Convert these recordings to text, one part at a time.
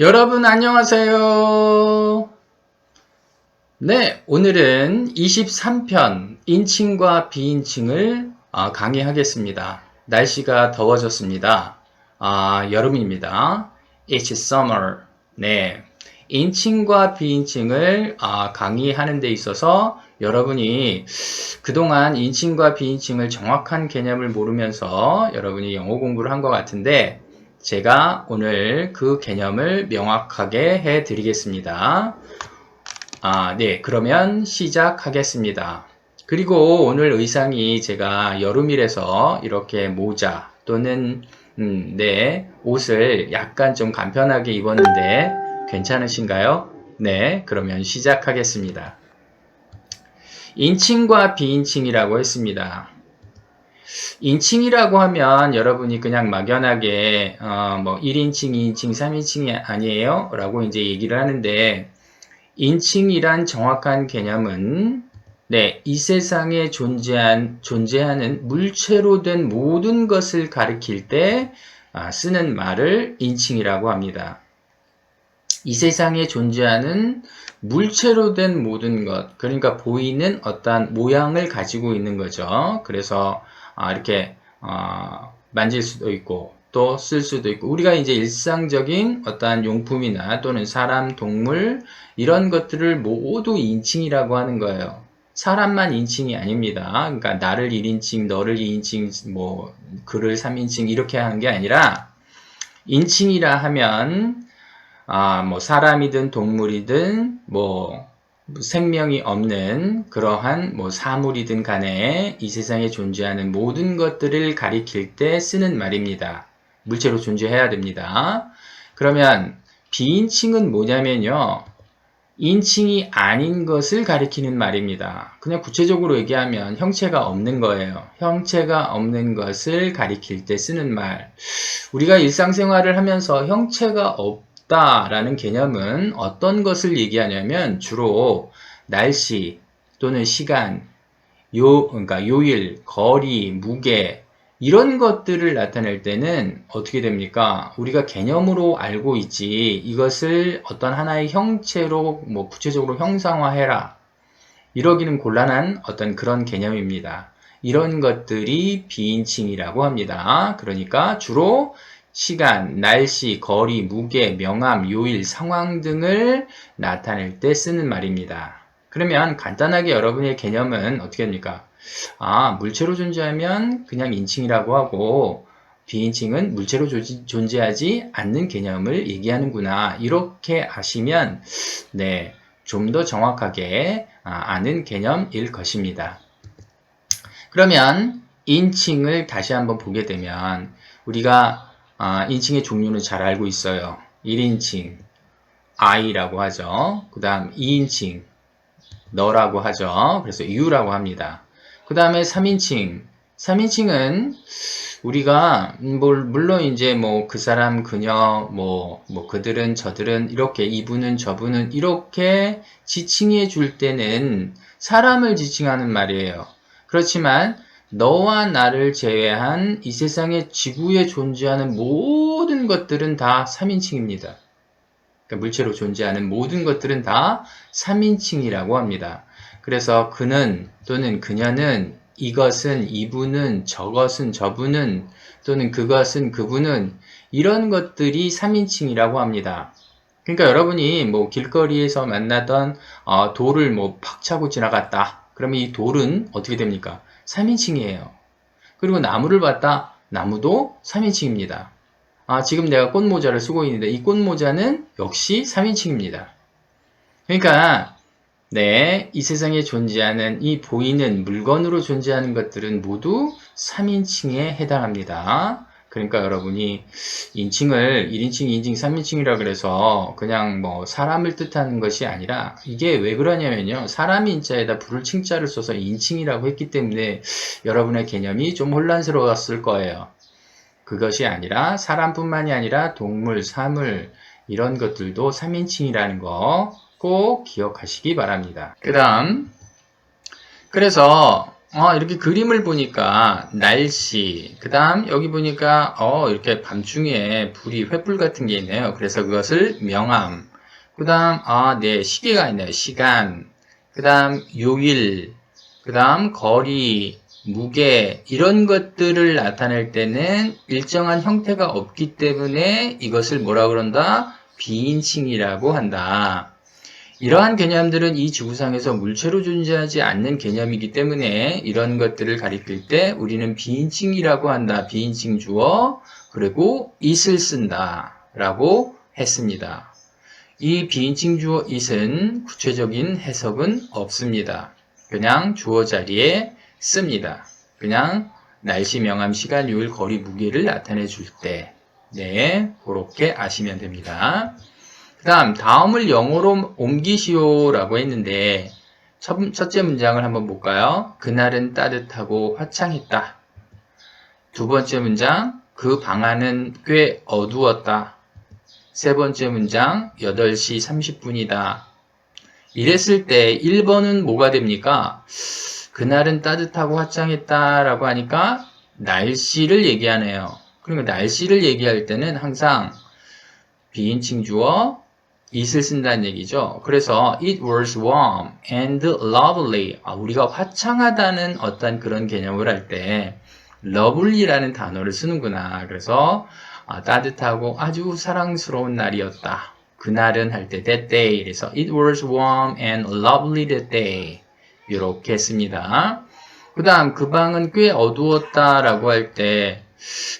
여러분 안녕하세요. 네, 오늘은 23편 인칭과 비인칭을 강의하겠습니다. 날씨가 더워졌습니다. 여름입니다. It's summer. 네, 인칭과 비인칭을 강의하는 데 있어서 여러분이 그동안 인칭과 비인칭을 정확한 개념을 모르면서 여러분이 영어 공부를 한 것 같은데 제가 오늘 그 개념을 명확하게 해 드리겠습니다. 네, 그러면 시작하겠습니다. 그리고 오늘 의상이 제가 여름이라서 이렇게 모자 또는 네, 옷을 약간 좀 간편하게 입었는데 괜찮으신가요? 네, 그러면 시작하겠습니다. 인칭과 비인칭이라고 했습니다. 인칭이라고 하면 여러분이 그냥 막연하게 뭐 1인칭, 2인칭, 3인칭이 아니에요? 라고 이제 얘기를 하는데 인칭이란 정확한 개념은 네, 이 세상에 존재하는 물체로 된 모든 것을 가리킬 때 쓰는 말을 인칭이라고 합니다. 이 세상에 존재하는 물체로 된 모든 것, 그러니까 보이는 어떤 모양을 가지고 있는 거죠. 그래서 이렇게 만질 수도 있고 또 쓸 수도 있고 우리가 이제 일상적인 어떠한 용품이나 또는 사람, 동물 이런 것들을 모두 인칭이라고 하는 거예요. 사람만 인칭이 아닙니다. 그러니까 나를 1인칭, 너를 2인칭, 뭐 그를 3인칭 이렇게 하는 게 아니라 인칭이라 하면 뭐 사람이든 동물이든 뭐 생명이 없는 그러한 뭐 사물이든 간에 이 세상에 존재하는 모든 것들을 가리킬 때 쓰는 말입니다. 물체로 존재해야 됩니다. 그러면 비인칭은 뭐냐면요. 인칭이 아닌 것을 가리키는 말입니다. 그냥 구체적으로 얘기하면 형체가 없는 거예요. 형체가 없는 것을 가리킬 때 쓰는 말. 우리가 일상생활을 하면서 형체가 없다라는 개념은 어떤 것을 얘기하냐면 주로 날씨 또는 시간, 그러니까 요일, 거리, 무게 이런 것들을 나타낼 때는 어떻게 됩니까? 우리가 개념으로 알고 있지 이것을 어떤 하나의 형체로 뭐 구체적으로 형상화해라 이러기는 곤란한 어떤 그런 개념입니다. 이런 것들이 비인칭이라고 합니다. 그러니까 주로 시간, 날씨, 거리, 무게, 명암, 요일, 상황 등을 나타낼 때 쓰는 말입니다. 그러면 간단하게 여러분의 개념은 어떻게 합니까? 물체로 존재하면 그냥 인칭이라고 하고 비인칭은 물체로 존재하지 않는 개념을 얘기하는구나. 이렇게 아시면 네, 좀 더 정확하게 아는 개념일 것입니다. 그러면 인칭을 다시 한번 보게 되면 우리가 인칭의 종류는 잘 알고 있어요. 1인칭 I라고 하죠. 그 다음 2인칭 너라고 하죠. 그래서 you라고 합니다. 그 다음에 3인칭 3인칭은 우리가 물론 이제 뭐 그 사람 그녀 뭐 그들은 저들은 이렇게 이분은 저분은 이렇게 지칭해 줄 때는 사람을 지칭하는 말이에요. 그렇지만 너와 나를 제외한 이 세상의 지구에 존재하는 모든 것들은 다 3인칭입니다. 그러니까 물체로 존재하는 모든 것들은 다 3인칭이라고 합니다. 그래서 그는 또는 그녀는 이것은 이분은 저것은 저분은 또는 그것은 그분은 이런 것들이 3인칭이라고 합니다. 그러니까 여러분이 뭐 길거리에서 만나던 돌을 뭐 팍 차고 지나갔다. 그러면 이 돌은 어떻게 됩니까? 3인칭이에요. 그리고 나무를 봤다. 나무도 3인칭입니다. 지금 내가 꽃모자를 쓰고 있는데 이 꽃모자는 역시 3인칭입니다. 그러니까 네, 이 세상에 존재하는 이 보이는 물건으로 존재하는 것들은 모두 3인칭에 해당합니다. 그러니까 여러분이 인칭을 1인칭, 2인칭, 3인칭이라 그래서 그냥 뭐 사람을 뜻하는 것이 아니라 이게 왜 그러냐면요. 사람 인자에다 불을 칭자를 써서 인칭이라고 했기 때문에 여러분의 개념이 좀 혼란스러웠을 거예요. 그것이 아니라 사람뿐만이 아니라 동물, 사물 이런 것들도 3인칭이라는 거 꼭 기억하시기 바랍니다. 그래서 이렇게 그림을 보니까 날씨, 그 다음 여기 보니까 이렇게 밤중에 불이 횃불 같은 게 있네요. 그래서 그것을 명암. 그 다음 네, 시계가 있네요. 시간. 그 다음 요일. 그 다음 거리, 무게 이런 것들을 나타낼 때는 일정한 형태가 없기 때문에 이것을 뭐라 그런다? 비인칭이라고 한다. 이러한 개념들은 이 지구상에서 물체로 존재하지 않는 개념이기 때문에 이런 것들을 가리킬 때 우리는 비인칭이라고 한다. 비인칭 주어 그리고 it을 쓴다 라고 했습니다. 이 비인칭 주어 it은 구체적인 해석은 없습니다. 그냥 주어 자리에 씁니다. 그냥 날씨, 명암, 시간, 요일, 거리, 무게를 나타내 줄 때 네, 그렇게 아시면 됩니다. 그 다음을 영어로 옮기시오 라고 했는데 첫째 문장을 한번 볼까요? 그날은 따뜻하고 화창했다. 두 번째 문장, 그 방안은 꽤 어두웠다. 세 번째 문장, 8시 30분이다. 이랬을 때 1번은 뭐가 됩니까? 그날은 따뜻하고 화창했다 라고 하니까 날씨를 얘기하네요. 그러니까 날씨를 얘기할 때는 항상 비인칭 주어 it을 쓴다는 얘기죠. 그래서 it was warm and lovely. 우리가 화창하다는 어떤 그런 개념을 할 때 lovely라는 단어를 쓰는구나. 그래서 따뜻하고 아주 사랑스러운 날이었다. 그날은 할 때 that day. 그래서 it was warm and lovely that day. 이렇게 했습니다. 그 다음 그 방은 꽤 어두웠다라고 할 때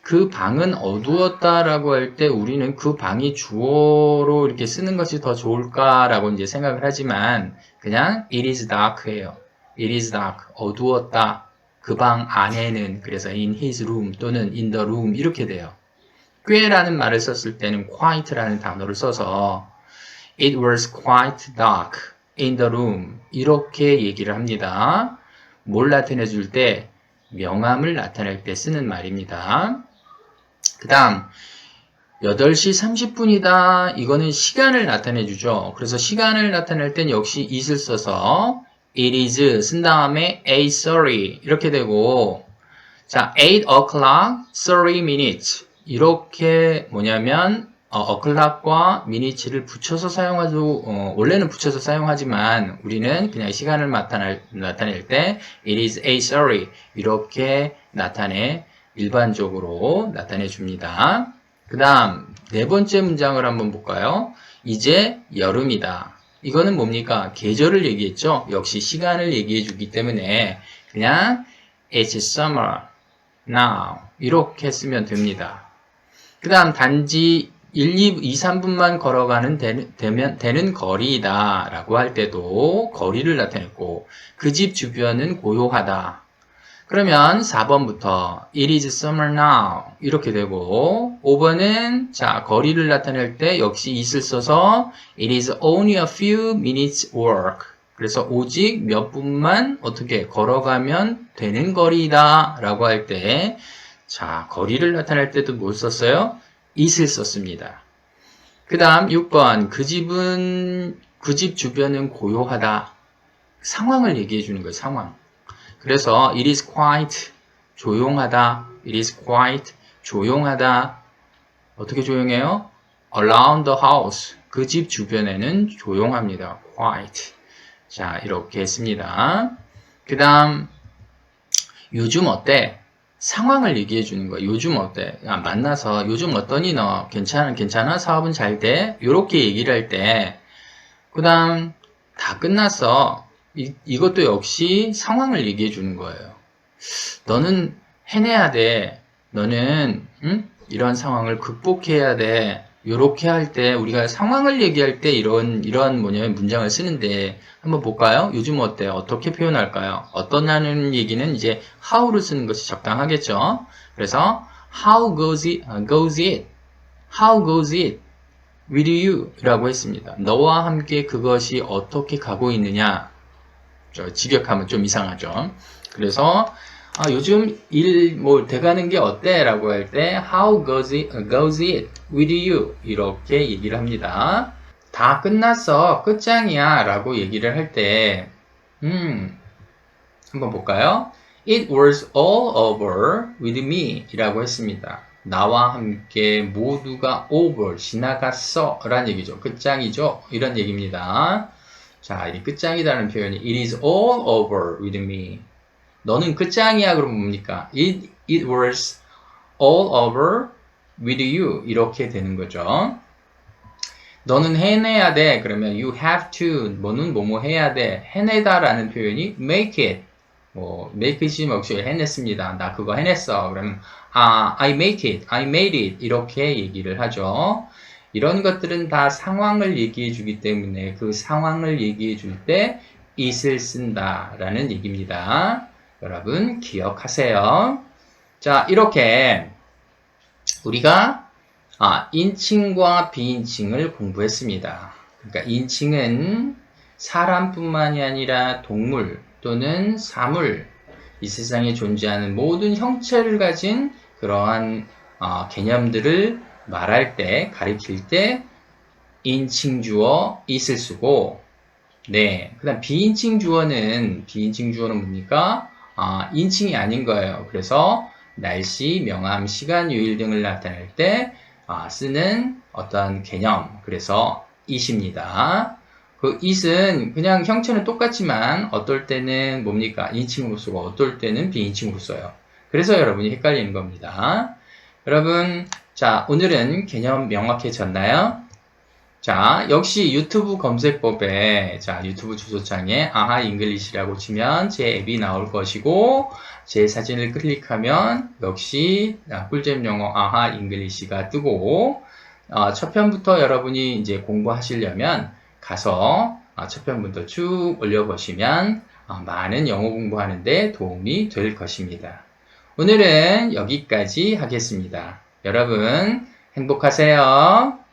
그 방은 어두웠다라고 할 때 우리는 그 방이 주어로 이렇게 쓰는 것이 더 좋을까라고 이제 생각을 하지만 그냥 it is dark예요. it is dark. 어두웠다. 그 방 안에는 그래서 in his room 또는 in the room 이렇게 돼요. 꽤라는 말을 썼을 때는 quite라는 단어를 써서 it was quite dark in the room 이렇게 얘기를 합니다. 뭘 나타내 줄 때? 명암을 나타낼 때 쓰는 말입니다. 그 다음 8시 30분이다. 이거는 시간을 나타내 주죠. 그래서 시간을 나타낼 땐 역시 it을 써서 it is 쓴 다음에 8:30 이렇게 되고 자 8 o'clock 30 minutes 이렇게 뭐냐면 o'clock과 minutes를 붙여서 사용하죠. 원래는 붙여서 사용하지만 우리는 그냥 시간을 나타낼 때 it is 8:30 이렇게 일반적으로 나타내 줍니다. 그 다음 네 번째 문장을 한번 볼까요? 이제 여름이다. 이거는 뭡니까? 계절을 얘기했죠. 역시 시간을 얘기해 주기 때문에 그냥 it's summer now 이렇게 쓰면 됩니다. 그 다음 단지 2, 3분만 걸어가는 되는 거리이다 라고 할 때도 거리를 나타냈고 그 집 주변은 고요하다. 그러면 4번부터 it is summer now 이렇게 되고 5번은 자 거리를 나타낼 때 역시 it을 써서 it is only a few minutes walk 그래서 오직 몇 분만 어떻게 걸어가면 되는 거리다 라고 할 때 자 거리를 나타낼 때도 뭘 썼어요? it을 썼습니다. 그 다음 6번 그 집 주변은 고요하다. 상황을 얘기해 주는 거예요. 상황. 그래서 it is quiet 조용하다. it is quiet 조용하다. 어떻게 조용해요? around the house 그 집 주변에는 조용합니다. quiet. 자 이렇게 했습니다. 그 다음 요즘 어때? 상황을 얘기해 주는 거야. 요즘 어때? 만나서 요즘 어떠니 너? 괜찮아? 사업은 잘 돼? 이렇게 얘기를 할 때 그 다음 다 끝났어. 이것도 역시 상황을 얘기해 주는 거예요. 너는 해내야 돼. 너는 이런 상황을 극복해야 돼. 이렇게 할 때 우리가 상황을 얘기할 때 이런 뭐냐면 문장을 쓰는데 한번 볼까요? 요즘 어때? 어떻게 표현할까요? 어떠냐는 얘기는 이제 how를 쓰는 것이 적당하겠죠. 그래서 how goes it? How goes it with you? 라고 했습니다. 너와 함께 그것이 어떻게 가고 있느냐? 직역하면 좀 이상하죠. 그래서 요즘 일 돼가는 게 어때? 라고 할 때 how goes it with you? 이렇게 얘기를 합니다. 다 끝났어. 끝장이야. 라고 얘기를 할 때 한번 볼까요? It was all over with me 이라고 했습니다. 나와 함께 모두가 over, 지나갔어 라는 얘기죠. 끝장이죠. 이런 얘기입니다. 자, 이 끝장이라는 표현이 It is all over with me. 너는 끝장이야 그러면 뭡니까? It was all over with you 이렇게 되는 거죠. 너는 해내야 돼. 그러면 you have to, 너는 뭐뭐 해야 돼. 해내다 라는 표현이 make it. make it이 역시 해냈습니다. 나 그거 해냈어. 그러면 I make it, I made it 이렇게 얘기를 하죠. 이런 것들은 다 상황을 얘기해 주기 때문에 그 상황을 얘기해 줄 때 it을 쓴다 라는 얘기입니다. 여러분 기억하세요. 자, 이렇게 우리가 인칭과 비인칭을 공부했습니다. 그러니까 인칭은 사람뿐만이 아니라 동물 또는 사물, 이 세상에 존재하는 모든 형체를 가진 그러한 개념들을 말할 때, 가리킬 때 인칭 주어 it을 쓰고, 네, 그다음 비인칭 주어는 뭡니까? 인칭이 아닌 거예요. 그래서 날씨, 명암, 시간, 요일 등을 나타낼 때 쓰는 어떤 개념, 그래서 it입니다. 그 it은 그냥 형체는 똑같지만 어떨 때는 뭡니까? 인칭으로 쓰고 어떨 때는 비인칭으로 써요. 그래서 여러분이 헷갈리는 겁니다. 여러분, 자, 오늘은 개념 명확해졌나요? 자, 역시 유튜브 검색법에, 자, 유튜브 주소창에 아하 잉글리시라고 치면 제 앱이 나올 것이고, 제 사진을 클릭하면 역시 꿀잼 영어 아하 잉글리시가 뜨고, 첫 편부터 여러분이 이제 공부하시려면 가서 첫 편부터 쭉 올려보시면 많은 영어 공부하는데 도움이 될 것입니다. 오늘은 여기까지 하겠습니다. 여러분 행복하세요.